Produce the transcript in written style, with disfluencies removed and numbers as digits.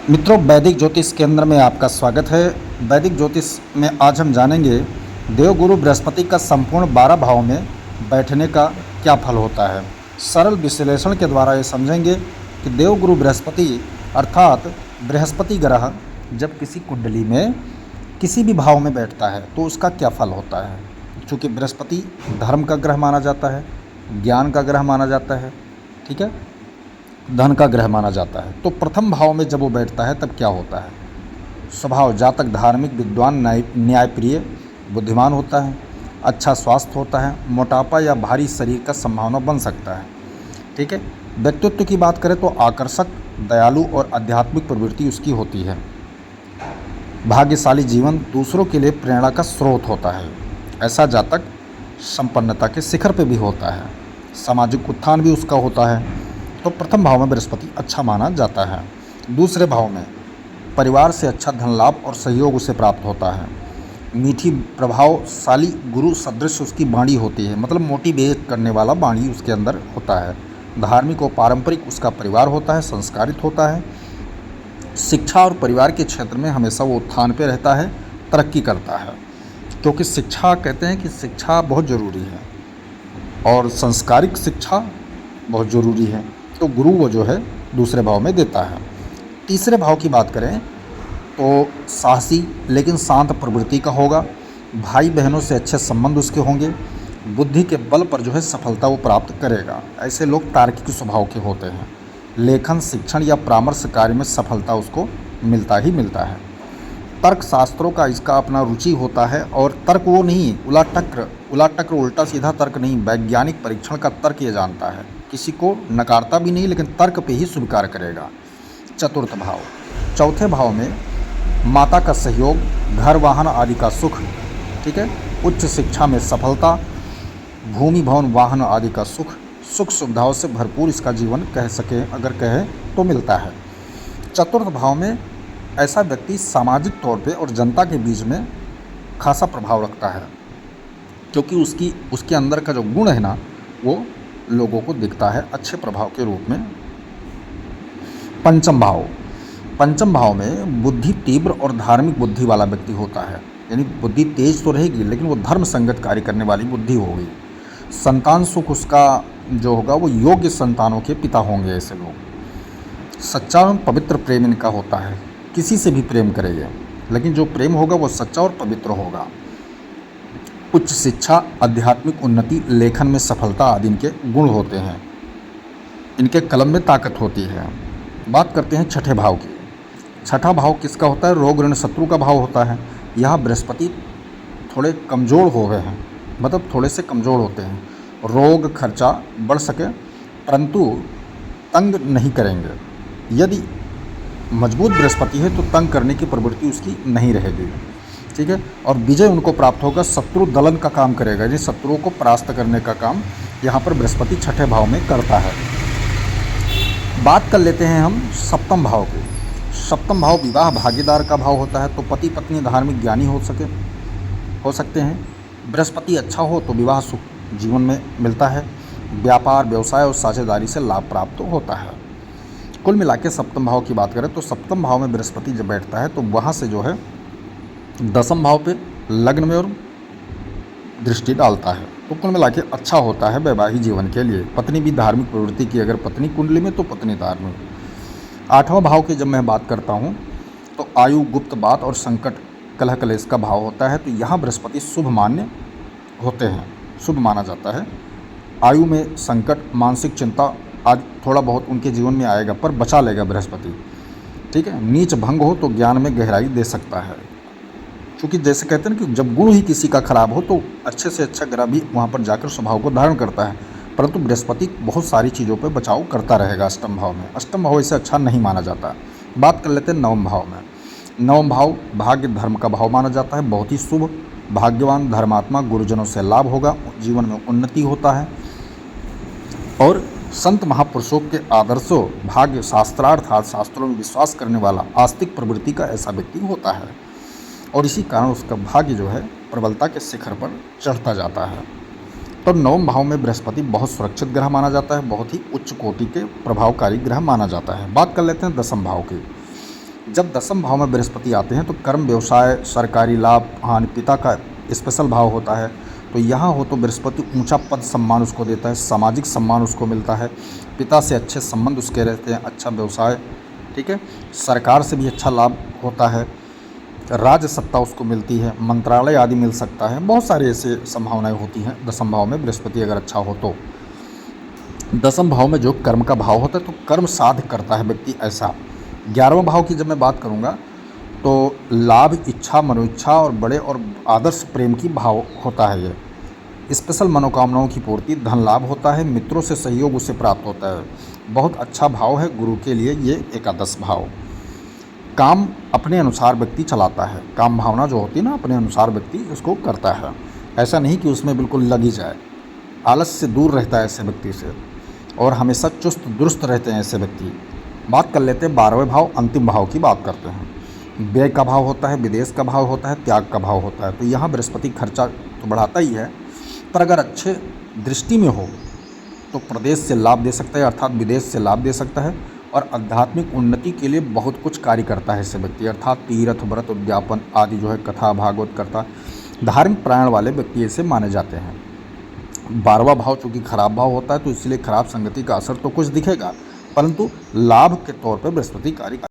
मित्रों, वैदिक ज्योतिष केंद्र में आपका स्वागत है। वैदिक ज्योतिष में आज हम जानेंगे देवगुरु बृहस्पति का संपूर्ण 12 भाव में बैठने का क्या फल होता है। सरल विश्लेषण के द्वारा ये समझेंगे कि देवगुरु बृहस्पति अर्थात बृहस्पति ग्रह जब किसी कुंडली में किसी भी भाव में बैठता है तो उसका क्या फल होता है। चूँकि बृहस्पति धर्म का ग्रह माना जाता है, ज्ञान का ग्रह माना जाता है, ठीक है, धन का ग्रह माना जाता है। तो प्रथम भाव में जब वो बैठता है तब क्या होता है। स्वभाव जातक धार्मिक, विद्वान, न्यायप्रिय, बुद्धिमान होता है, अच्छा स्वास्थ्य होता है, मोटापा या भारी शरीर का संभावना बन सकता है, ठीक है। व्यक्तित्व की बात करें तो आकर्षक, दयालु और आध्यात्मिक प्रवृत्ति उसकी होती है। भाग्यशाली जीवन दूसरों के लिए प्रेरणा का स्रोत होता है। ऐसा जातक संपन्नता के शिखर पर भी होता है। सामाजिक उत्थान भी उसका होता है। तो प्रथम भाव में बृहस्पति अच्छा माना जाता है। दूसरे भाव में परिवार से अच्छा धन लाभ और सहयोग उसे प्राप्त होता है। मीठी प्रभावशाली गुरु सदृश उसकी वाणी होती है, मतलब मोटिवेट करने वाला वाणी उसके अंदर होता है। धार्मिक और पारंपरिक उसका परिवार होता है, संस्कारित होता है। शिक्षा और परिवार के क्षेत्र में हमेशा वो उत्थान पे रहता है, तरक्की करता है, क्योंकि शिक्षा कहते हैं कि शिक्षा बहुत ज़रूरी है और संस्कारिक शिक्षा बहुत ज़रूरी है। तो गुरु वो जो है दूसरे भाव में देता है। तीसरे भाव की बात करें तो साहसी लेकिन शांत प्रवृत्ति का होगा। भाई बहनों से अच्छे संबंध उसके होंगे। बुद्धि के बल पर जो है सफलता वो प्राप्त करेगा। ऐसे लोग तार्किक स्वभाव के होते हैं। लेखन, शिक्षण या परामर्श कार्य में सफलता उसको मिलता ही मिलता है। तर्क शास्त्रों का इसका अपना रुचि होता है और तर्क वो नहीं, उलाटक्र उल्टा सीधा तर्क नहीं, वैज्ञानिक परीक्षण का तर्क ये जानता है। किसी को नकारता भी नहीं, लेकिन तर्क पे ही स्वीकार करेगा। चतुर्थ भाव, चौथे भाव में माता का सहयोग, घर वाहन आदि का सुख, ठीक है, उच्च शिक्षा में सफलता, भूमि भवन वाहन आदि का सुख, सुख सुविधाओं से भरपूर इसका जीवन कह सके अगर कहे तो मिलता है। चतुर्थ भाव में ऐसा व्यक्ति सामाजिक तौर पे और जनता के बीच में खासा प्रभाव रखता है, क्योंकि उसके अंदर का जो गुण है ना वो लोगों को दिखता है अच्छे प्रभाव के रूप में। पंचम भाव में बुद्धि तीव्र और धार्मिक बुद्धि वाला व्यक्ति होता है, यानी बुद्धि तेज तो रहेगी लेकिन वो धर्म संगत कार्य करने वाली बुद्धि होगी। संतान सुख उसका जो होगा वो योग्य संतानों के पिता होंगे ऐसे लोग। सच्चा और पवित्र प्रेम इनका होता है, किसी से भी प्रेम करेंगे, लेकिन जो प्रेम होगा वो सच्चा और पवित्र होगा। उच्च शिक्षा, आध्यात्मिक उन्नति, लेखन में सफलता आदि इनके गुण होते हैं। इनके कलम में ताकत होती है। बात करते हैं छठे भाव की। छठा भाव किसका होता है? रोग ऋण शत्रु का भाव होता है। यहाँ बृहस्पति थोड़े कमज़ोर हो गए हैं, मतलब थोड़े से कमज़ोर होते हैं। रोग खर्चा बढ़ सके परंतु तंग नहीं करेंगे। यदि मजबूत बृहस्पति है तो तंग करने की प्रवृत्ति उसकी नहीं रहेगी, ठीक है। और विजय उनको प्राप्त होगा। शत्रु दलन का काम करेगा, यानी शत्रुओं को परास्त करने का काम यहाँ पर बृहस्पति छठे भाव में करता है। बात कर लेते हैं हम सप्तम भाव की। सप्तम भाव विवाह भागीदार का भाव होता है, तो पति पत्नी धार्मिक ज्ञानी हो सकते हैं। बृहस्पति अच्छा हो तो विवाह सुख जीवन में मिलता है। व्यापार, व्यवसाय और साझेदारी से लाभ प्राप्त होता है। कुल मिला के सप्तम भाव की बात करें तो सप्तम भाव में बृहस्पति जब बैठता है तो वहाँ से जो है दसम भाव पे लग्न में और दृष्टि डालता है। तो कुल मिला के अच्छा होता है वैवाहिक जीवन के लिए। पत्नी भी धार्मिक प्रवृत्ति की, अगर पत्नी कुंडली में तो पत्नी धार्मिक। आठवां भाव की जब मैं बात करता हूँ तो आयु, गुप्त बात और संकट, कलह कलेश का भाव होता है। तो यहाँ बृहस्पति शुभ मान्य होते हैं, शुभ माना जाता है। आयु में संकट, मानसिक चिंता आदि थोड़ा बहुत उनके जीवन में आएगा पर बचा लेगा बृहस्पति, ठीक है। नीच भंग हो तो ज्ञान में गहराई दे सकता है, क्योंकि जैसे कहते हैं कि जब गुण ही किसी का खराब हो तो अच्छे से अच्छा ग्रह भी वहाँ पर जाकर स्वभाव को धारण करता है, परंतु बृहस्पति बहुत सारी चीज़ों पर बचाव करता रहेगा अष्टम भाव में। अष्टम भाव इसे अच्छा नहीं माना जाता। बात कर लेते हैं नवम भाव में। नवम भाव भाग्य धर्म का भाव माना जाता है। बहुत ही शुभ, भाग्यवान, धर्मात्मा, गुरुजनों से लाभ होगा, जीवन में उन्नति होता है और संत महापुरुषों के आदर्शों, भाग्य शास्त्रार्थात शास्त्रों में विश्वास करने वाला, आस्तिक प्रवृत्ति का ऐसा व्यक्ति होता है और इसी कारण उसका भाग्य जो है प्रबलता के शिखर पर चढ़ता जाता है। तो नवम भाव में बृहस्पति बहुत सुरक्षित ग्रह माना जाता है, बहुत ही उच्च कोटि के प्रभावकारी ग्रह माना जाता है। बात कर लेते हैं दसम भाव की। जब दसम भाव में बृहस्पति आते हैं तो कर्म, व्यवसाय, सरकारी लाभ, हानि, पिता का स्पेशल भाव होता है। तो यहाँ हो तो बृहस्पति ऊंचा पद सम्मान उसको देता है, सामाजिक सम्मान उसको मिलता है, पिता से अच्छे संबंध उसके रहते हैं, अच्छा व्यवसाय, ठीक है, सरकार से भी अच्छा लाभ होता है, राज्य सत्ता उसको मिलती है, मंत्रालय आदि मिल सकता है। बहुत सारे ऐसे संभावनाएं होती हैं दसम भाव में बृहस्पति अगर अच्छा हो तो। दसम भाव में जो कर्म का भाव होता है तो कर्म साध करता है व्यक्ति ऐसा। 11वें भाव की जब मैं बात करूँगा तो लाभ, इच्छा, मनोइच्छा और बड़े और आदर्श प्रेम की भाव होता है ये। स्पेशल मनोकामनाओं की पूर्ति, धन लाभ होता है, मित्रों से सहयोग उसे प्राप्त होता है। बहुत अच्छा भाव है गुरु के लिए ये एकादश भाव। काम अपने अनुसार व्यक्ति चलाता है, काम भावना जो होती है ना अपने अनुसार व्यक्ति उसको करता है, ऐसा नहीं कि उसमें बिल्कुल लगी जाए। आलस से दूर रहता है ऐसे व्यक्ति से और हमेशा चुस्त दुरुस्त रहते हैं ऐसे व्यक्ति। बात कर लेते हैं 12वें भाव, अंतिम भाव की बात करते हैं। व्यय का भाव होता है, विदेश का भाव होता है, त्याग का भाव होता है। तो यहाँ बृहस्पति खर्चा तो बढ़ाता ही है, पर अगर अच्छे दृष्टि में हो तो प्रदेश से लाभ दे सकता है, अर्थात विदेश से लाभ दे सकता है। और आध्यात्मिक उन्नति के लिए बहुत कुछ कार्य करता है ऐसे व्यक्ति, अर्थात तीर्थ, व्रत, उद्यापन आदि जो है, कथा भागवत करता, धार्मिक प्राण वाले व्यक्ति ऐसे माने जाते हैं। 12वां भाव चूँकि खराब भाव होता है तो इसलिए खराब संगति का असर तो कुछ दिखेगा, परंतु लाभ के तौर पर बृहस्पति कार्य